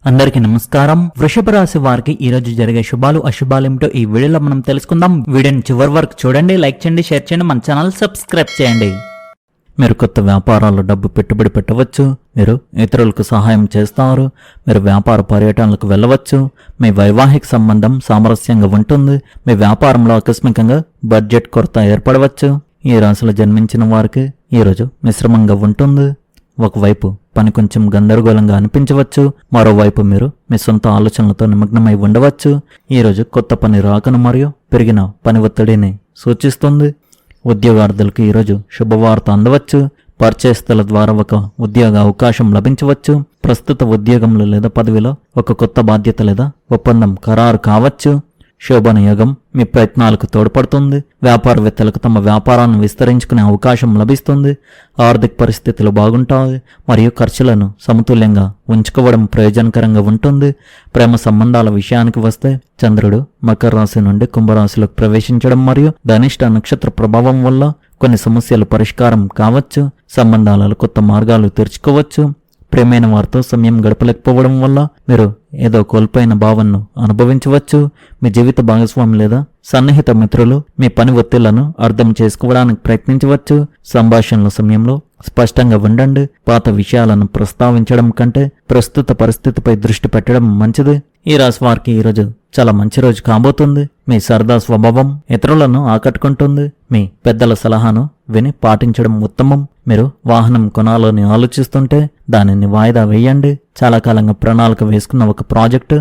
అందరికీ నమస్కారం. వృషభ రాశి వారికి ఈ రోజు జరిగే శుభాలు అశుభాలు ఏమిటో ఈ వీడియోలో మనం తెలుసుకుందాం. వీడియోని చివరి వరకు చూడండి, లైక్ చేయండి, షేర్ చేయండి, మన ఛానల్ సబ్స్క్రైబ్ చేయండి. మీరు కొత్త వ్యాపారాల్లో డబ్బు పెట్టుబడి పెట్టవచ్చు. మీరు ఇతరులకు సహాయం చేస్తారు. మీరు వ్యాపార పర్యటనలకు వెళ్ళవచ్చు. మీ వైవాహిక సంబంధం సామరస్యంగా ఉంటుంది. మీ వ్యాపారంలో ఆకస్మికంగా బడ్జెట్ కొరత ఏర్పడవచ్చు. ఈ రాశిలో జన్మించిన వారికి ఈరోజు మిశ్రమంగా ఉంటుంది. ఒకవైపు పని కొంచెం గందరగోళంగా అనిపించవచ్చు, మరోవైపు మీరు మీ సొంత ఆలోచనలతో నిమగ్నమై ఉండవచ్చు. ఈరోజు కొత్త పని రాకను మరియు పెరిగిన పని ఒత్తిడిని సూచిస్తుంది. ఉద్యోగార్థులకు ఈరోజు శుభవార్త అందవచ్చు. పరిచయస్తుల ద్వారా ఒక ఉద్యోగ అవకాశం లభించవచ్చు. ప్రస్తుత ఉద్యోగంలో లేదా పదవిలో ఒక కొత్త బాధ్యత లేదా ఒప్పందం ఖరారు కావచ్చు. శోభన యోగం మీ ప్రయత్నాలకు తోడ్పడుతుంది. వ్యాపారవేత్తలకు తమ వ్యాపారాన్ని విస్తరించుకునే అవకాశం లభిస్తుంది. ఆర్థిక పరిస్థితులు బాగుంటాయి మరియు ఖర్చులను సమతుల్యంగా ఉంచుకోవడం ప్రయోజనకరంగా ఉంటుంది. ప్రేమ సంబంధాల విషయానికి వస్తే చంద్రుడు మకర రాశి నుండి కుంభరాశిలోకి ప్రవేశించడం మరియు ధనిష్ట నక్షత్ర ప్రభావం వల్ల కొన్ని సమస్యలు పరిష్కారం కావచ్చు. సంబంధాలలో కొత్త మార్గాలు తెరుచుకోవచ్చు. ప్రేమైన వారితో సమయం గడపలేకపోవడం వల్ల మీరు ఏదో కోల్పోయిన భావనను అనుభవించవచ్చు. మీ జీవిత భాగస్వామి లేదా సన్నిహిత మిత్రులు మీ పని ఒత్తిళ్లను అర్థం చేసుకోవడానికి ప్రయత్నించవచ్చు. సంభాషణల సమయంలో స్పష్టంగా ఉండండి. పాత విషయాలను ప్రస్తావించడం కంటే ప్రస్తుత పరిస్థితిపై దృష్టి పెట్టడం మంచిది. ఈ రాశి వారికి ఈరోజు చాలా మంచి రోజు కాబోతుంది. మీ సరదా స్వభావం ఇతరులను ఆకట్టుకుంటుంది. మీ పెద్దల సలహాను విని పాటించడం ఉత్తమం. మీరు వాహనం కొనాలని ఆలోచిస్తుంటే దానిని వాయిదా వేయండి. చాలా కాలంగా ప్రణాళిక వేసుకున్న ఒక ప్రాజెక్టు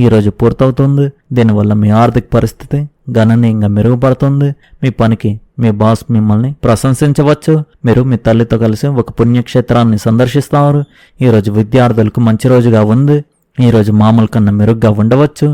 ఈరోజు పూర్తవుతుంది. దీనివల్ల మీ ఆర్థిక పరిస్థితి గణనీయంగా మెరుగుపడుతుంది. మీ పనికి మీ బాస్ మిమ్మల్ని ప్రశంసించవచ్చు. మీరు మీ తల్లితో కలిసి ఒక పుణ్యక్షేత్రాన్ని సందర్శిస్తారు. ఈరోజు విద్యార్థులకు మంచి రోజుగా ఉంది. ఈరోజు మామూలు కన్నా మెరుగ్గా ఉండవచ్చు.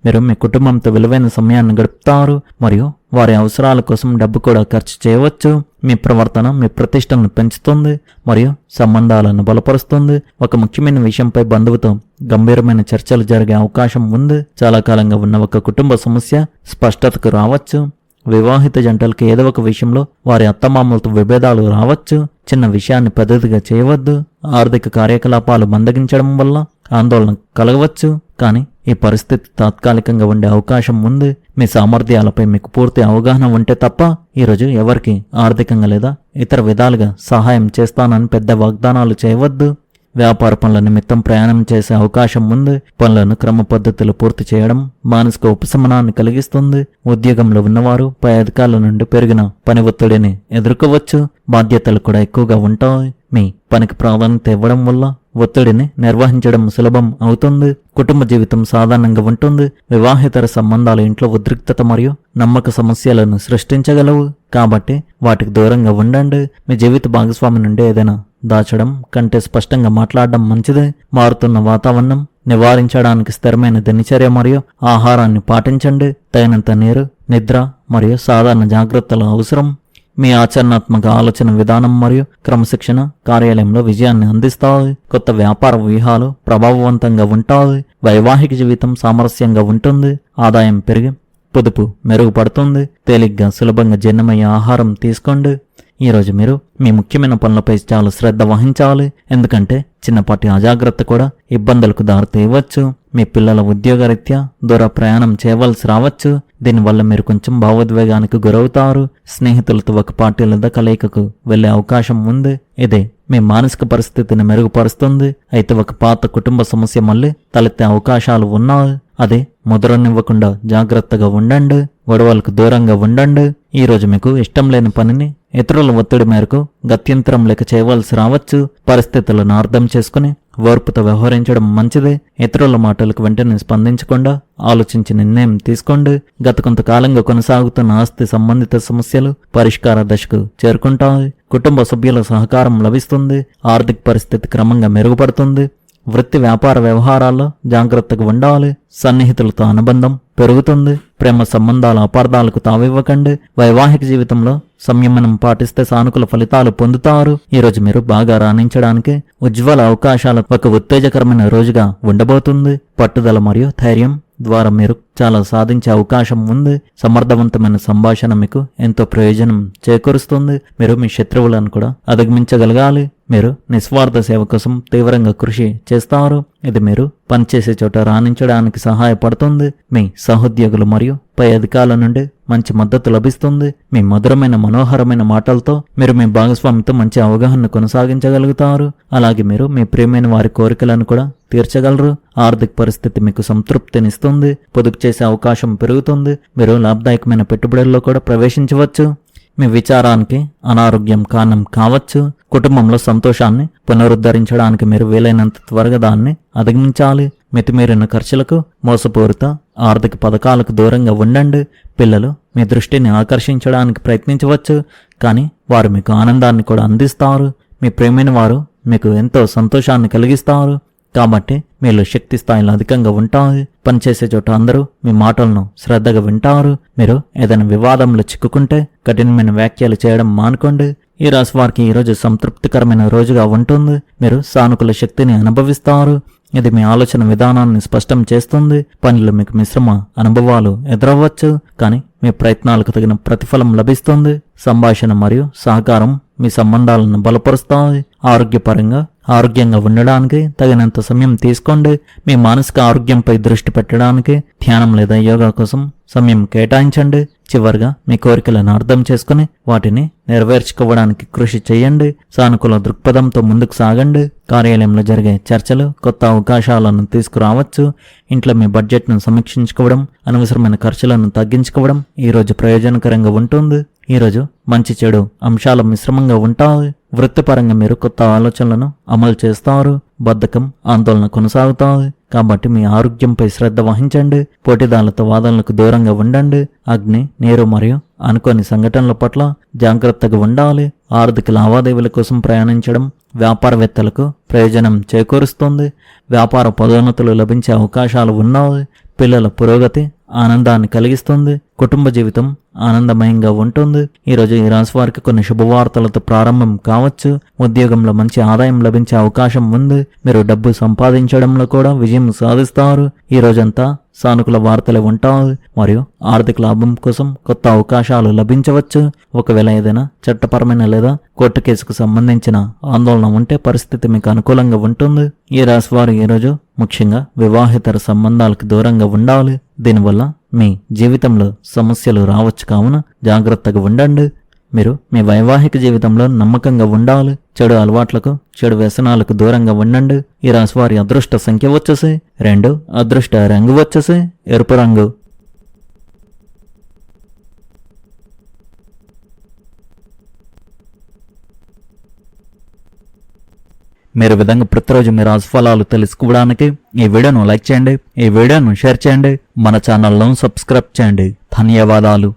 మీరు మీ కుటుంబంతో విలువైన సమయాన్ని గడుపుతారు మరియు వారి అవసరాల కోసం డబ్బు కూడా ఖర్చు చేయవచ్చు. మీ ప్రవర్తన మీ ప్రతిష్టను పెంచుతుంది మరియు సంబంధాలను బలపరుస్తుంది. ఒక ముఖ్యమైన విషయంపై బంధువుతో గంభీరమైన చర్చలు జరిగే అవకాశం ఉంది. చాలా కాలంగా ఉన్న ఒక కుటుంబ సమస్య స్పష్టతకు రావచ్చు. వివాహిత జంటలకు ఏదో ఒక విషయంలో వారి అత్తమామలతో విభేదాలు రావచ్చు. చిన్న విషయాన్ని పెద్దదిగా చేయవద్దు. ఆర్థిక కార్యకలాపాలు మందగించడం వల్ల ఆందోళన కలగవచ్చు, కానీ ఈ పరిస్థితి తాత్కాలికంగా ఉండే అవకాశం ఉంది. మీ సామర్థ్యాలపై మీకు పూర్తి అవగాహన ఉంటే తప్ప ఈరోజు ఎవరికి ఆర్థికంగా లేదా ఇతర విధాలుగా సహాయం చేస్తానని పెద్ద వాగ్దానాలు చేయవద్దు. వ్యాపార పనుల నిమిత్తం ప్రయాణం చేసే అవకాశం ఉంది. పనులను క్రమ పద్ధతిలో పూర్తి చేయడం మానసిక ఉపశమనాన్ని కలిగిస్తుంది. ఉద్యోగంలో ఉన్నవారు పై అధికారుల నుండి పెరిగిన పని ఒత్తిడిని ఎదుర్కోవచ్చు. బాధ్యతలు కూడా ఎక్కువగా ఉంటాయి. మీ పనికి ప్రాధాన్యత ఇవ్వడం వల్ల ఒత్తిడిని నిర్వహించడం సులభం అవుతుంది. కుటుంబ జీవితం సాధారణంగా ఉంటుంది. వివాహేతర సంబంధాలు ఇంట్లో ఉద్రిక్తత మరియు నమ్మక సమస్యలను సృష్టించగలవు, కాబట్టి వాటికి దూరంగా ఉండండి. మీ జీవిత భాగస్వామి నుండి ఏదైనా దాచడం కంటే స్పష్టంగా మాట్లాడడం మంచిది. మారుతున్న వాతావరణం నివారించడానికి స్థిరమైన దినచర్య మరియు ఆహారాన్ని పాటించండి. తగినంత నీరు, నిద్ర మరియు సాధారణ జాగ్రత్తలు అవసరం. మీ ఆచరణాత్మక ఆలోచన విధానం మరియు క్రమశిక్షణ కార్యాలయంలో విజయాన్ని అందిస్తాయి. కొత్త వ్యాపార వ్యూహాలు ప్రభావవంతంగా ఉంటాయి. వైవాహిక జీవితం సామరస్యంగా ఉంటుంది. ఆదాయం పెరిగి పొదుపు మెరుగుపడుతుంది. తేలిగ్గా సులభంగా జీర్ణమయ్యే ఆహారం తీసుకోండి. ఈరోజు మీరు మీ ముఖ్యమైన పనులపై చాలా శ్రద్ధ వహించాలి, ఎందుకంటే చిన్నపాటి అజాగ్రత్త కూడా ఇబ్బందులకు దారితీయవచ్చు. మీ పిల్లల ఉద్యోగరీత్యా దూర ప్రయాణం చేయవలసి రావచ్చు. దీనివల్ల మీరు కొంచెం భావోద్వేగానికి గురవుతారు. స్నేహితులతో ఒక పార్టీ లేదా కలయికకు వెళ్లే అవకాశం ఉంది. ఇదే మీ మానసిక పరిస్థితిని మెరుగుపరుస్తుంది. అయితే ఒక పాత కుటుంబ సమస్య మళ్ళీ తలెత్తే అవకాశాలు ఉన్నాయి. అదే ముద్రనివ్వకుండా జాగ్రత్తగా ఉండండి. గొడవలకు దూరంగా ఉండండి. ఈరోజు మీకు ఇష్టం లేని పనిని ఇతరుల ఒత్తిడి మేరకు గత్యంతరం లేక చేయవలసి రావచ్చు. పరిస్థితులను అర్థం చేసుకుని ఓర్పుతో వ్యవహరించడం మంచిది. ఇతరుల మాటలకు వెంటనే స్పందించకుండా ఆలోచించి నిర్ణయం తీసుకోండి. గత కొంతకాలంగా కొనసాగుతున్న ఆస్తి సంబంధిత సమస్యలు పరిష్కార దశకు చేరుకుంటాయి. కుటుంబ సభ్యుల సహకారం లభిస్తుంది. ఆర్థిక పరిస్థితి క్రమంగా మెరుగుపడుతుంది. వృత్తి వ్యాపార వ్యవహారాల్లో జాగ్రత్తగా ఉండాలి. సన్నిహితులతో అనుబంధం పెరుగుతుంది. ప్రేమ సంబంధాల అపార్థాలకు తావివ్వకండి. వైవాహిక జీవితంలో సంయమనం పాటిస్తే సానుకూల ఫలితాలు పొందుతారు. ఈరోజు మీరు బాగా రాణించడానికి ఉజ్వల అవకాశాల ఒక ఉత్తేజకరమైన రోజుగా ఉండబోతుంది. పట్టుదల మరియు ధైర్యం ద్వారా మీరు చాలా సాధించే అవకాశం ఉంది. సమర్థవంతమైన సంభాషణ మీకు ఎంతో ప్రయోజనం చేకూరుస్తుంది. మీరు మీ శత్రువులను కూడా అధిగమించగలగాలి. మీరు నిస్వార్థ సేవ కోసం తీవ్రంగా కృషి చేస్తారు. ఇది మీరు పనిచేసే చోట రాణించడానికి సహాయపడుతుంది. మీ సహోద్యోగులు మరియు పై అధికారుల నుండి మంచి మద్దతు లభిస్తుంది. మీ మధురమైన మనోహరమైన మాటలతో మీరు మీ భాగస్వామితో మంచి అవగాహన కొనసాగించగలుగుతారు. అలాగే మీరు మీ ప్రియమైన వారి కోరికలను కూడా తీర్చగలరు. ఆర్థిక పరిస్థితి మీకు సంతృప్తినిస్తుంది. పొదుపు చేసే అవకాశం పెరుగుతుంది. మీరు లాభదాయకమైన పెట్టుబడుల్లో కూడా ప్రవేశించవచ్చు. మీ విచారానికి అనారోగ్యం కారణం కావచ్చు. కుటుంబంలో సంతోషాన్ని పునరుద్ధరించడానికి మీరు వీలైనంత త్వరగా దాన్ని అధిగమించాలి. మితిమీరిన ఖర్చులకు, మోసపూరిత ఆర్థిక పథకాలకు దూరంగా ఉండండి. పిల్లలు మీ దృష్టిని ఆకర్షించడానికి ప్రయత్నించవచ్చు, కానీ వారు మీకు ఆనందాన్ని కూడా అందిస్తారు. మీ ప్రియమైన వారు మీకు ఎంతో సంతోషాన్ని కలిగిస్తారు. కాబట్టి మీలో శక్తి స్థాయిలు అధికంగా ఉంటాయి. పనిచేసే చోట అందరూ మీ మాటలను శ్రద్ధగా వింటారు. మీరు ఏదైనా వివాదంలో చిక్కుకుంటే కఠినమైన వ్యాఖ్యలు చేయడం మానుకోండి. ఈ రాశి వారికి ఈరోజు సంతృప్తికరమైన రోజుగా ఉంటుంది. మీరు సానుకూల శక్తిని అనుభవిస్తారు. ఇది మీ ఆలోచన విధానాన్ని స్పష్టం చేస్తుంది. పనిలో మీకు మిశ్రమ అనుభవాలు ఎదురవ్వచ్చు, కానీ మీ ప్రయత్నాలకు తగిన ప్రతిఫలం లభిస్తుంది. సంభాషణ మరియు సహకారం మీ సంబంధాలను బలపరుస్తాయి. ఆరోగ్యంగా ఉండడానికి తగినంత సమయం తీసుకోండి. మీ మానసిక ఆరోగ్యంపై దృష్టి పెట్టడానికి ధ్యానం లేదా యోగా కోసం సమయం కేటాయించండి. చివరిగా మీ కోరికలను అర్థం చేసుకుని వాటిని నెరవేర్చుకోవడానికి కృషి చేయండి. సానుకూల దృక్పథంతో ముందుకు సాగండి. కార్యాలయంలో జరిగే చర్చలు కొత్త అవకాశాలను తీసుకురావచ్చు. ఇంట్లో మీ బడ్జెట్ను సమీక్షించుకోవడం, అనవసరమైన ఖర్చులను తగ్గించుకోవడం ఈరోజు ప్రయోజనకరంగా ఉంటుంది. ఈరోజు మంచి చెడు అంశాల మిశ్రమంగా ఉంటాయి. వృత్తిపరంగా మీరు కొత్త ఆలోచనలను అమలు చేస్తారు. బద్ధకం, ఆందోళన కొనసాగుతాయి. కాబట్టి మీ ఆరోగ్యంపై శ్రద్ధ వహించండి. పోటీదారులతో వాదనలకు దూరంగా ఉండండి. అగ్ని, నీరు మరియు అనుకోని సంఘటనల పట్ల జాగ్రత్తగా ఉండాలి. ఆర్థిక లావాదేవీల కోసం ప్రయాణించడం వ్యాపారవేత్తలకు ప్రయోజనం చేకూరుస్తుంది. వ్యాపార పదోన్నతులు లభించే అవకాశాలు ఉన్నాయి. పిల్లల పురోగతి ఆనందాన్ని కలిగిస్తుంది. కుటుంబ జీవితం ఆనందమయంగా ఉంటుంది. ఈరోజు ఈ రాశి వారికి కొన్ని శుభవార్తలతో ప్రారంభం కావచ్చు. ఉద్యోగంలో మంచి ఆదాయం లభించే అవకాశం ఉంది. మీరు డబ్బు సంపాదించడంలో కూడా విజయం సాధిస్తారు. ఈ రోజంతా సానుకూల వార్తలు ఉంటాయి మరియు ఆర్థిక లాభం కోసం కొత్త అవకాశాలు లభించవచ్చు. ఒకవేళ ఏదైనా చట్టపరమైన లేదా కోర్టు కేసుకు సంబంధించిన ఆందోళన ఉంటే పరిస్థితి మీకు అనుకూలంగా ఉంటుంది. ఈ రాశి వారు ఈరోజు ముఖ్యంగా వివాహేతర సంబంధాలకు దూరంగా ఉండాలి. దీనివల్ల మీ జీవితంలో సమస్యలు రావచ్చు, కావున జాగ్రత్తగా ఉండండి. మీరు మీ వైవాహిక జీవితంలో నమ్మకంగా ఉండాలి. చెడు అలవాట్లకు, చెడు వ్యసనాలకు దూరంగా ఉండండి. ఈ రాశి వారి అదృష్ట సంఖ్య వచ్చేసి 2, అదృష్ట రంగు వచ్చేసి ఎరుపు రంగు. మీరు విధంగా ప్రతిరోజు మీ రాశి ఫలాలు తెలుసుకోవడానికి ఈ వీడియోను లైక్ చేయండి, ఈ వీడియోను షేర్ చేయండి, మన ఛానల్ను సబ్స్క్రైబ్ చేయండి. ధన్యవాదాలు.